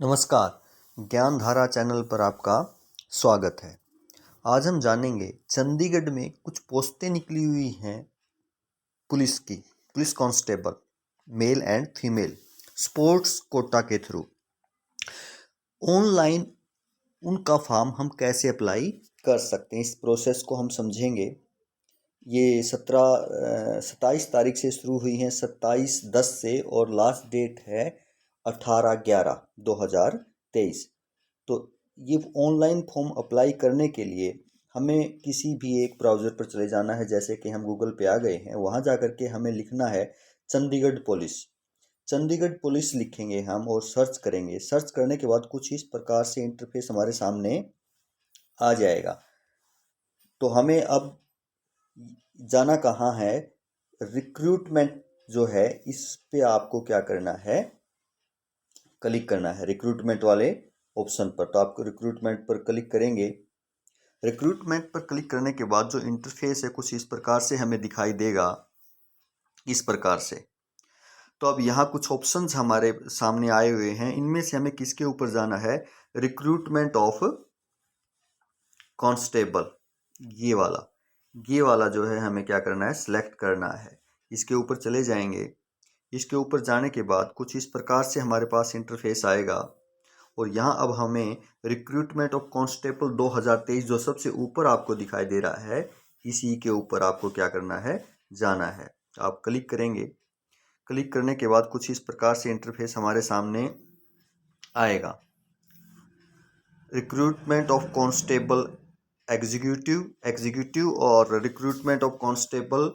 नमस्कार, ज्ञानधारा चैनल पर आपका स्वागत है। आज हम जानेंगे चंडीगढ़ में कुछ पोस्टें निकली हुई हैं police constable, male and female, sports quota के थ्रू। ऑनलाइन उनका फॉर्म हम कैसे अप्लाई कर सकते हैं, इस प्रोसेस को हम समझेंगे। ये 27 तारीख से शुरू हुई हैं, 27/10 से, और लास्ट डेट है 18/11/2023। तो ये ऑनलाइन फॉर्म अप्लाई करने के लिए हमें किसी भी एक ब्राउज़र पर चले जाना है। जैसे कि हम गूगल पे आ गए हैं, वहाँ जा कर के हमें लिखना है चंडीगढ़ पुलिस। चंडीगढ़ पुलिस लिखेंगे हम और सर्च करेंगे। सर्च करने के बाद कुछ इस प्रकार से इंटरफेस हमारे सामने आ जाएगा। तो हमें अब जाना कहाँ है, रिक्रूटमेंट जो है इस पे आपको क्या करना है, क्लिक करना है रिक्रूटमेंट वाले ऑप्शन पर। तो आपको रिक्रूटमेंट पर क्लिक करेंगे। रिक्रूटमेंट पर क्लिक करने के बाद जो इंटरफेस है कुछ इस प्रकार से हमें दिखाई देगा, इस प्रकार से। तो अब यहाँ कुछ ऑप्शंस हमारे सामने आए हुए हैं। इनमें से हमें किसके ऊपर जाना है, रिक्रूटमेंट ऑफ कांस्टेबल, ये वाला जो है हमें क्या करना है, सिलेक्ट करना है। इसके ऊपर चले जाएंगे। इसके ऊपर जाने के बाद कुछ इस प्रकार से हमारे पास इंटरफेस आएगा, और यहाँ अब हमें रिक्रूटमेंट ऑफ कांस्टेबल 2023 जो सबसे ऊपर आपको दिखाई दे रहा है, इसी के ऊपर आपको क्या करना है, जाना है। आप क्लिक करेंगे। क्लिक करने के बाद कुछ इस प्रकार से इंटरफेस हमारे सामने आएगा। रिक्रूटमेंट ऑफ कांस्टेबल एग्जीक्यूटिव और recruitment of constable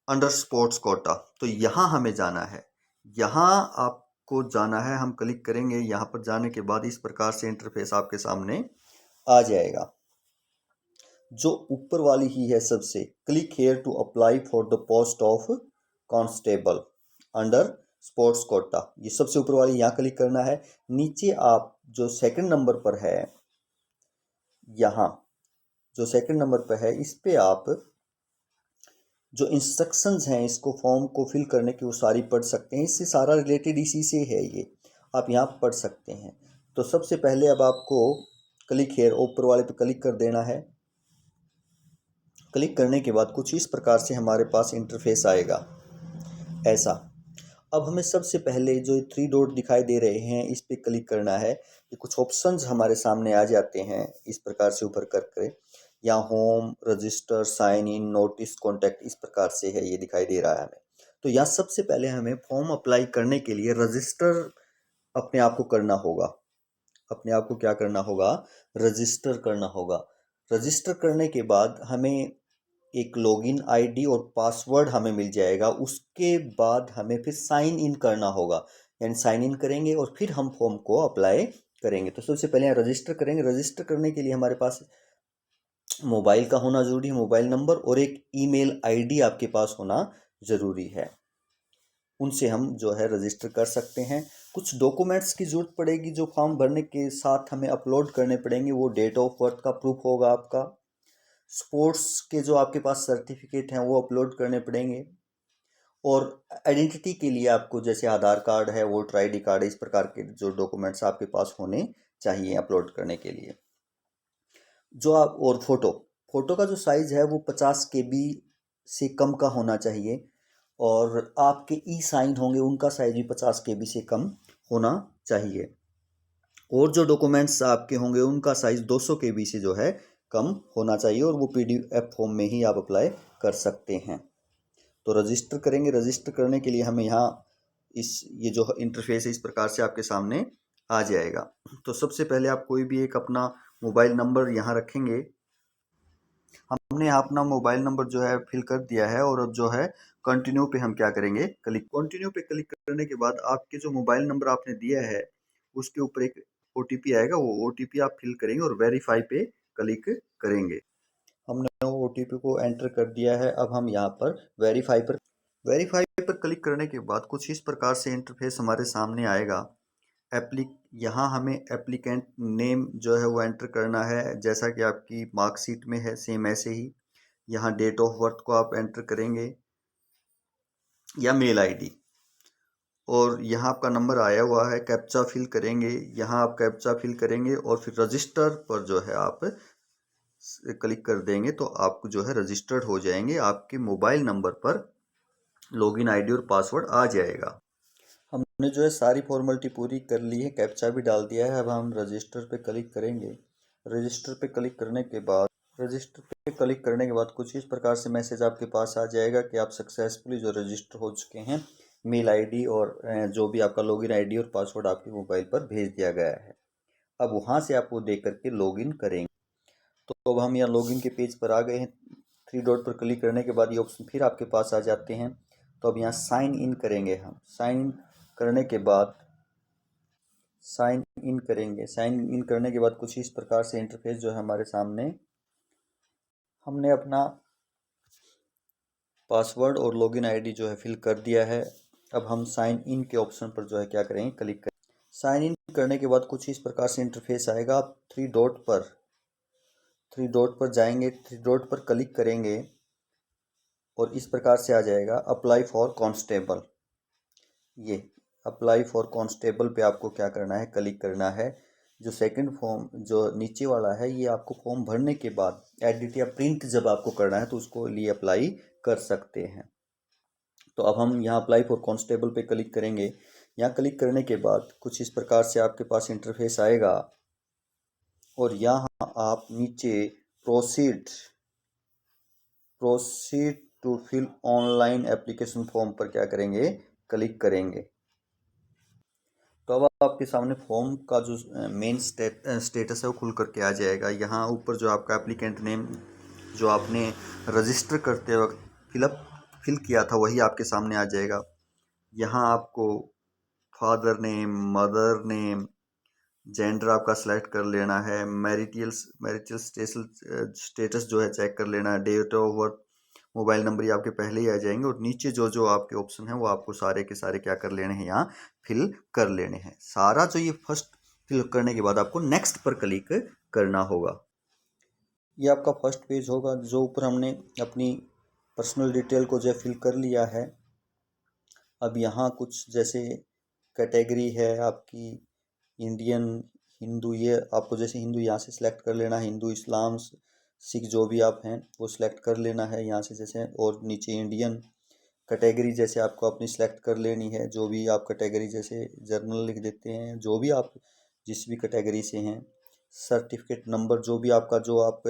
under sports Kota. तो यहाँ हमें जाना है, यहाँ आपको जाना है। हम क्लिक करेंगे। यहाँ पर जाने के बाद इस प्रकार से इंटरफेस आपके सामने आ जाएगा, जो ऊपर वाली ही है सबसे। Click here to apply for the post of constable under sports quota, ये सबसे ऊपर वाली, यहाँ क्लिक करना है। नीचे आप जो सेकंड नंबर पर है, यहाँ जो सेकंड नंबर पर है, इस पे आप जो इंस्ट्रक्शंस हैं इसको फॉर्म को फिल करने की वो सारी पढ़ सकते हैं। इससे सारा रिलेटेड इसी से है, ये आप यहाँ पढ़ सकते हैं। तो सबसे पहले अब आपको क्लिक हेयर, ऊपर वाले पे क्लिक कर देना है। क्लिक करने के बाद कुछ इस प्रकार से हमारे पास इंटरफेस आएगा, ऐसा। अब हमें सबसे पहले जो 3 डॉट दिखाई दे रहे हैं, इस पे क्लिक करना है। ये कुछ ऑप्शंस हमारे सामने आ जाते हैं इस प्रकार से ऊपर करके। यहाँ home, register, sign in, notice, contact, इस प्रकार से है, ये दिखाई दे रहा है हमें। तो यहाँ सबसे पहले हमें फॉर्म अप्लाई करने के लिए रजिस्टर अपने आप को करना होगा। अपने आप को क्या करना होगा, रजिस्टर करना होगा। रजिस्टर करने के बाद हमें एक लॉगिन आईडी और पासवर्ड हमें मिल जाएगा। उसके बाद हमें फिर साइन इन करना होगा, यानी साइन इन करेंगे और फिर हम फॉर्म को अप्लाई करेंगे। तो सबसे पहले रजिस्टर करेंगे। रजिस्टर करने के लिए हमारे पास मोबाइल का होना ज़रूरी है, मोबाइल नंबर, और एक ईमेल आईडी आपके पास होना ज़रूरी है। उनसे हम जो है रजिस्टर कर सकते हैं। कुछ डॉक्यूमेंट्स की ज़रूरत पड़ेगी जो फॉर्म भरने के साथ हमें अपलोड करने पड़ेंगे। वो डेट ऑफ बर्थ का प्रूफ होगा आपका, स्पोर्ट्स के जो आपके पास सर्टिफिकेट हैं वो अपलोड करने पड़ेंगे, और आइडेंटिटी के लिए आपको जैसे आधार कार्ड है, वोटर आईडी कार्ड है, इस प्रकार के जो डॉक्यूमेंट्स आपके पास होने चाहिए अपलोड करने के लिए। जो आप, और फोटो का जो साइज़ है वो 50 KB से कम का होना चाहिए, और आपके ई साइन होंगे उनका साइज़ भी 50 KB से कम होना चाहिए, और जो डॉक्यूमेंट्स आपके होंगे उनका साइज़ 200 KB से जो है कम होना चाहिए, और वो PDF फॉर्म में ही आप अप्लाई कर सकते हैं। तो रजिस्टर करेंगे। रजिस्टर करने के लिए हमें यहाँ ये जो इंटरफेस है इस प्रकार से आपके सामने आ जाएगा। तो सबसे पहले आप कोई भी एक अपना मोबाइल नंबर यहाँ रखेंगे। हमने यहाँ अपना मोबाइल नंबर जो है फिल कर दिया है, और अब जो है कंटिन्यू पे हम क्या करेंगे, कंटिन्यू पे क्लिक करने के बाद आपके जो मोबाइल नंबर आपने दिया है उसके ऊपर एक OTP आएगा। वो OTP आप फिल करेंगे और वेरीफाई पे क्लिक करेंगे। हमने OTP को एंटर कर दिया है। अब हम यहाँ पर वेरीफाई पर क्लिक करने के बाद कुछ इस प्रकार से इंटरफेस हमारे सामने आएगा। यहाँ हमें एप्लीकेंट नेम जो है वो एंटर करना है, जैसा कि आपकी मार्कशीट में है सेम ऐसे ही। यहाँ डेट ऑफ बर्थ को आप एंटर करेंगे, या मेल आईडी, और यहाँ आपका नंबर आया हुआ है, कैप्चा फिल करेंगे, यहाँ आप कैप्चा फिल करेंगे और फिर रजिस्टर पर जो है आप क्लिक कर देंगे तो आपको जो है रजिस्टर्ड हो जाएंगे, आपके मोबाइल नंबर पर लॉगिन आईडी और पासवर्ड आ जाएगा। हमने जो है सारी फॉर्मेलिटी पूरी कर ली है, कैप्चा भी डाल दिया है। अब हम रजिस्टर पे क्लिक करेंगे। रजिस्टर पे क्लिक करने के बाद कुछ इस प्रकार से मैसेज आपके पास आ जाएगा कि आप सक्सेसफुली जो रजिस्टर हो चुके हैं। मेल आईडी और जो भी आपका लॉगिन आईडी और पासवर्ड आपके मोबाइल पर भेज दिया गया है। अब वहाँ से आप वो देख करके लॉगिन करेंगे। तो अब हम यहाँ लॉगिन के पेज पर आ गए हैं। 3 डॉट पर क्लिक करने के बाद ये ऑप्शन फिर आपके पास आ जाते हैं। तो अब यहाँ साइन इन करेंगे। हम साइन इन करने के बाद कुछ इस प्रकार से इंटरफेस जो है हमारे सामने। हमने अपना पासवर्ड और लॉगिन आईडी जो है फिल कर दिया है। अब हम साइन इन के ऑप्शन पर जो है क्या करेंगे, क्लिक करें। साइन इन करने के बाद कुछ इस प्रकार से इंटरफेस आएगा। आप 3 डॉट पर जाएंगे, 3 डॉट पर क्लिक करेंगे और इस प्रकार से आ जाएगा अप्लाई फॉर कांस्टेबल। ये अप्लाई फॉर कांस्टेबल पे आपको क्या करना है, क्लिक करना है। जो सेकंड फॉर्म जो नीचे वाला है ये आपको फॉर्म भरने के बाद एडिट या प्रिंट जब आपको करना है तो उसको लिए अप्लाई कर सकते हैं। तो अब हम यहाँ अप्लाई फॉर कांस्टेबल पे क्लिक करेंगे। यहाँ क्लिक करने के बाद कुछ इस प्रकार से आपके पास इंटरफेस आएगा और यहाँ आप नीचे proceed to fill online application form पर क्या करेंगे, क्लिक करेंगे। तो अब आपके सामने फॉर्म का जो मेन स्टेटस है वो खुल करके आ जाएगा। यहाँ ऊपर जो आपका एप्लीकेंट नेम जो आपने रजिस्टर करते वक्त फिल किया था वही आपके सामने आ जाएगा। यहाँ आपको father name, mother name, gender आपका सेलेक्ट कर लेना है, मैरिटल स्टेटस जो है चेक कर लेना है, date of birth, mobile number ये आपके पहले ही आ जाएंगे और नीचे जो जो आपके ऑप्शन हैं वो आपको सारे के सारे क्या कर लेने हैं, यहाँ फिल कर लेने हैं। सारा जो ये फर्स्ट फिल करने के बाद आपको नेक्स्ट पर क्लिक करना होगा। ये आपका फर्स्ट पेज होगा जो ऊपर हमने अपनी पर्सनल डिटेल को जो फिल कर लिया है। अब यहाँ कुछ जैसे कैटेगरी है आपकी इंडियन, हिंदू, ये आपको जैसे हिंदू यहाँ से सिलेक्ट कर लेना है। हिंदू, इस्लाम, सिख जो भी आप हैं वो सिलेक्ट कर लेना है यहाँ से जैसे। और नीचे इंडियन कैटेगरी जैसे आपको अपनी सिलेक्ट कर लेनी है। जो भी आप कैटेगरी जैसे जनरल लिख देते हैं, जो भी आप जिस भी कैटेगरी से हैं। सर्टिफिकेट नंबर जो भी आपका जो आप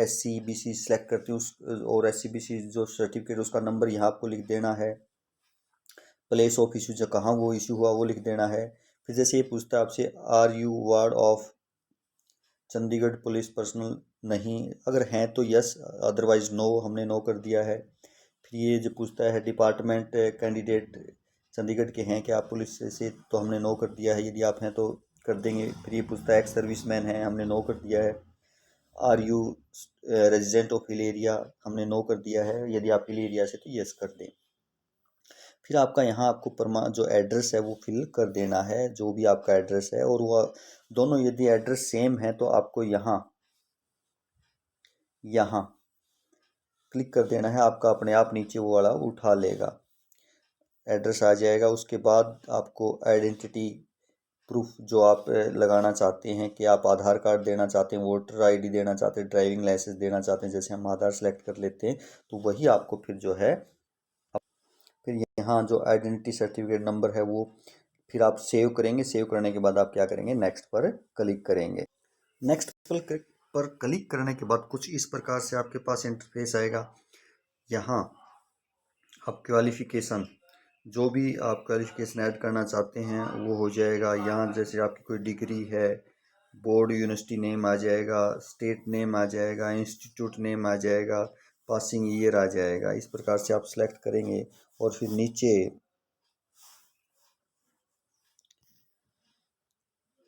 SC BC सिलेक्ट करते हैं उस और SC BC जो सर्टिफिकेट उसका नंबर यहाँ आपको लिख देना है। प्लेस ऑफ इशू जो कहाँ वो इशू हुआ वो लिख देना है। फिर जैसे ये पूछता है आपसे are you ward of Chandigarh police personnel, नहीं, अगर हैं तो यस, अदरवाइज नो, हमने नो कर दिया है। फिर ये जो पूछता है डिपार्टमेंट कैंडिडेट चंडीगढ़ के हैं क्या आप पुलिस से, तो हमने नो कर दिया है, यदि आप हैं तो कर देंगे। फिर ये पूछता है एक्स सर्विसमैन है, हमने नो कर दिया है। Are you resident of hill area, हमने नो कर दिया है, यदि आप हिल एरिया से तो यस कर दें। फिर आपका यहाँ आपको जो एड्रेस है वो फिल कर देना है, जो भी आपका एड्रेस है। और वो दोनों यदि एड्रेस सेम है तो आपको यहाँ क्लिक कर देना है। आपका अपने आप नीचे वो वाला उठा लेगा, एड्रेस आ जाएगा। उसके बाद आपको आइडेंटिटी प्रूफ जो आप लगाना चाहते हैं कि आप आधार कार्ड देना चाहते हैं, वोटर आईडी देना चाहते हैं, ड्राइविंग लाइसेंस देना चाहते हैं, जैसे हम आधार सेलेक्ट कर लेते हैं तो वही आपको फिर जो है। फिर यहाँ जो आइडेंटिटी सर्टिफिकेट नंबर है वो फिर आप सेव करेंगे। सेव करने के बाद आप क्या करेंगे, नेक्स्ट पर क्लिक करेंगे। नेक्स्ट पर क्लिक करने के बाद कुछ इस प्रकार से आपके पास इंटरफेस आएगा। यहाँ आप क्वालिफ़िकेशन जो भी आप क्वालिफ़िकेशन ऐड करना चाहते हैं वो हो जाएगा। यहाँ जैसे आपकी कोई डिग्री है, बोर्ड यूनिवर्सिटी नेम आ जाएगा, स्टेट नेम आ जाएगा, इंस्टीट्यूट नेम आ जाएगा, पासिंग ईयर आ जाएगा। इस प्रकार से आप सेलेक्ट करेंगे और फिर नीचे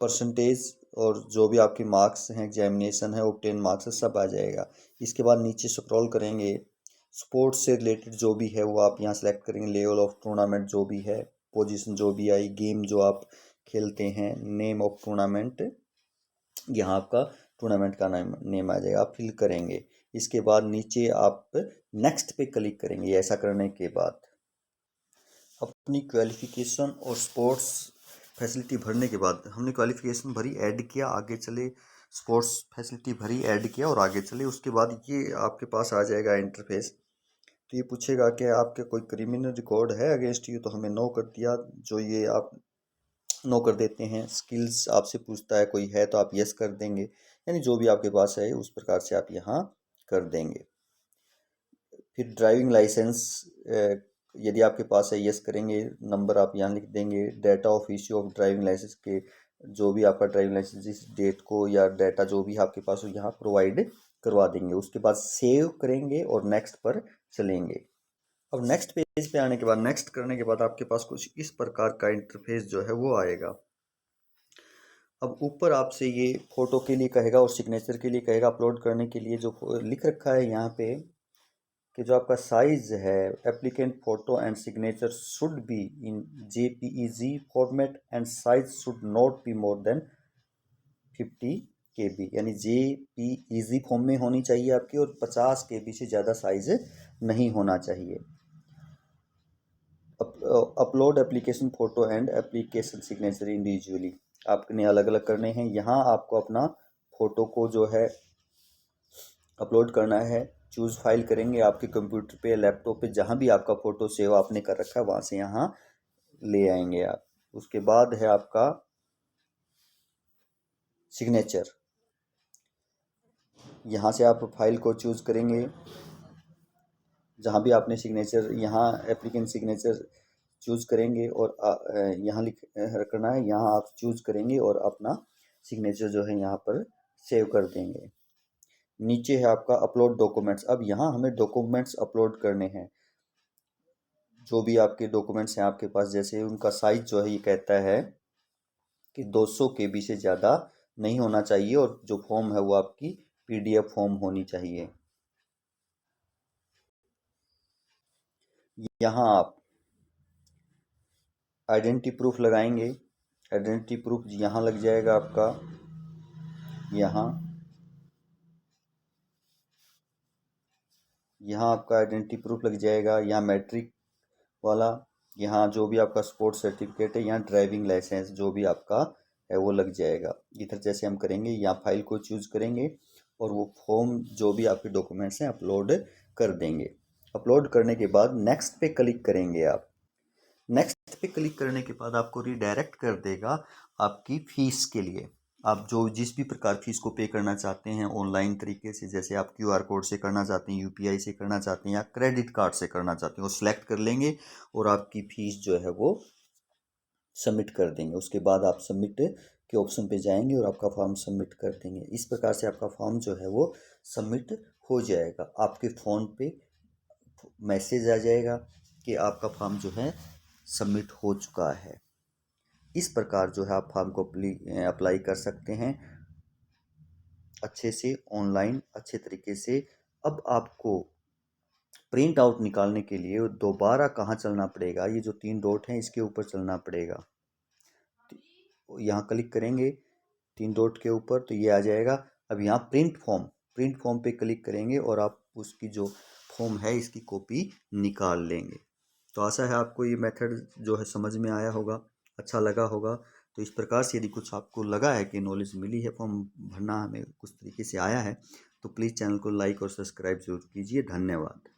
परसेंटेज और जो भी आपके मार्क्स हैं, एग्जामिनेशन है, ऑब्टेन मार्क्स है, सब आ जाएगा। इसके बाद नीचे स्क्रॉल करेंगे, स्पोर्ट्स से रिलेटेड जो भी है वो आप यहाँ सेलेक्ट करेंगे। लेवल ऑफ टूर्नामेंट जो भी है, पोजीशन जो भी आई, गेम जो आप खेलते हैं, नेम ऑफ टूर्नामेंट, यहाँ आपका टूर्नामेंट का नेम आ जाएगा, आप फिल करेंगे। इसके बाद नीचे आप नेक्स्ट पे क्लिक करेंगे। ऐसा करने के बाद अब अपनी क्वालिफ़िकेशन और स्पोर्ट्स फैसिलिटी भरने के बाद हमने क्वालिफ़िकेशन भरी, ऐड किया, आगे चले, स्पोर्ट्स फैसिलिटी भरी, ऐड किया और आगे चले। उसके बाद ये आपके पास आ जाएगा इंटरफेस। तो ये पूछेगा कि आपके कोई क्रिमिनल रिकॉर्ड है अगेंस्ट यू, तो हमें नो कर दिया। जो ये आप नो कर देते हैं। स्किल्स आपसे पूछता है, कोई है तो आप यस कर देंगे, यानी जो भी आपके पास है उस प्रकार से आप यहाँ कर देंगे। फिर ड्राइविंग लाइसेंस यदि आपके पास है, यस करेंगे, नंबर आप यहाँ लिख देंगे। Date of issue of driving licence के, जो भी आपका ड्राइविंग लाइसेंस जिस डेट को या डाटा जो भी आपके पास हो यहाँ प्रोवाइड करवा देंगे। उसके बाद सेव करेंगे और नेक्स्ट पर चलेंगे। अब नेक्स्ट पेज पे आने के बाद, नेक्स्ट करने के बाद आपके पास कुछ इस प्रकार का इंटरफेस जो है वो आएगा। अब ऊपर आपसे ये फ़ोटो के लिए कहेगा और सिग्नेचर के लिए कहेगा। अपलोड करने के लिए जो लिख रखा है यहाँ पे कि जो आपका साइज़ है, applicant photo and signature should be in JPEG format and size should not be more than 50 KB, यानी JPEG फॉर्म में होनी चाहिए आपकी और 50 KB से ज़्यादा साइज़ नहीं होना चाहिए। Upload application photo and application signature individually, आपने अलग अलग करने हैं। यहाँ आपको अपना फ़ोटो को जो है अपलोड करना है। चूज़ फाइल करेंगे, आपके कंप्यूटर पे, लैपटॉप पे, जहाँ भी आपका फ़ोटो सेव आपने कर रखा है वहाँ से यहाँ ले आएंगे आप। उसके बाद है आपका सिग्नेचर। यहाँ से आप फाइल को चूज़ करेंगे, जहाँ भी आपने सिग्नेचर, यहाँ एप्लीकेंट सिग्नेचर चूज़ करेंगे और यहाँ लिख रखना है, यहाँ आप चूज़ करेंगे और अपना सिग्नेचर जो है यहाँ पर सेव कर देंगे। नीचे है आपका अपलोड डॉक्यूमेंट्स। अब यहाँ हमें डॉक्यूमेंट्स अपलोड करने हैं, जो भी आपके डॉक्यूमेंट्स हैं आपके पास। जैसे उनका साइज जो है ये कहता है कि 200 KB से ज़्यादा नहीं होना चाहिए और जो फॉर्म है वो आपकी PDF फॉर्म होनी चाहिए। यहाँ आप आइडेंटिटी प्रूफ लगाएंगे। आइडेंटिटी प्रूफ यहाँ लग जाएगा आपका, यहाँ आपका आइडेंटिटी प्रूफ लग जाएगा। यहाँ मैट्रिक वाला, यहाँ जो भी आपका स्पोर्ट्स सर्टिफिकेट है, यहाँ ड्राइविंग लाइसेंस जो भी आपका है वो लग जाएगा। इधर जैसे हम करेंगे, यहाँ फाइल को चूज़ करेंगे और वो फॉर्म जो भी आपके डॉक्यूमेंट्स हैं अपलोड कर देंगे। अपलोड करने के बाद नेक्स्ट पे क्लिक करेंगे आप। नेक्स्ट पे क्लिक करने के बाद आपको रिडायरेक्ट कर देगा आपकी फ़ीस के लिए। आप जो जिस भी प्रकार फ़ीस को पे करना चाहते हैं ऑनलाइन तरीके से, जैसे आप QR कोड से करना चाहते हैं, UPI से करना चाहते हैं या क्रेडिट कार्ड से करना चाहते हैं, वो सिलेक्ट कर लेंगे और आपकी फ़ीस जो है वो सबमिट कर देंगे। उसके बाद आप सबमिट के ऑप्शन पे जाएंगे और आपका फॉर्म सबमिट कर देंगे। इस प्रकार से आपका फॉर्म जो है वो सबमिट हो जाएगा। आपके फ़ोन पे मैसेज आ जाएगा कि आपका फॉर्म जो है सबमिट हो चुका है। इस प्रकार जो है आप फॉर्म को अप्लाई कर सकते हैं अच्छे से, ऑनलाइन अच्छे तरीके से। अब आपको प्रिंट आउट निकालने के लिए दोबारा कहाँ चलना पड़ेगा, ये जो 3 डॉट हैं इसके ऊपर चलना पड़ेगा। यहाँ क्लिक करेंगे 3 डॉट के ऊपर तो ये आ जाएगा। अब यहाँ प्रिंट फॉर्म पे क्लिक करेंगे और आप उसकी जो फॉर्म है इसकी कॉपी निकाल लेंगे। तो आशा है आपको ये मेथड जो है समझ में आया होगा, अच्छा लगा होगा। तो इस प्रकार से यदि कुछ आपको लगा है कि नॉलेज मिली है, फॉर्म भरना हमें कुछ तरीके से आया है, तो प्लीज़ चैनल को लाइक और सब्सक्राइब जरूर कीजिए। धन्यवाद।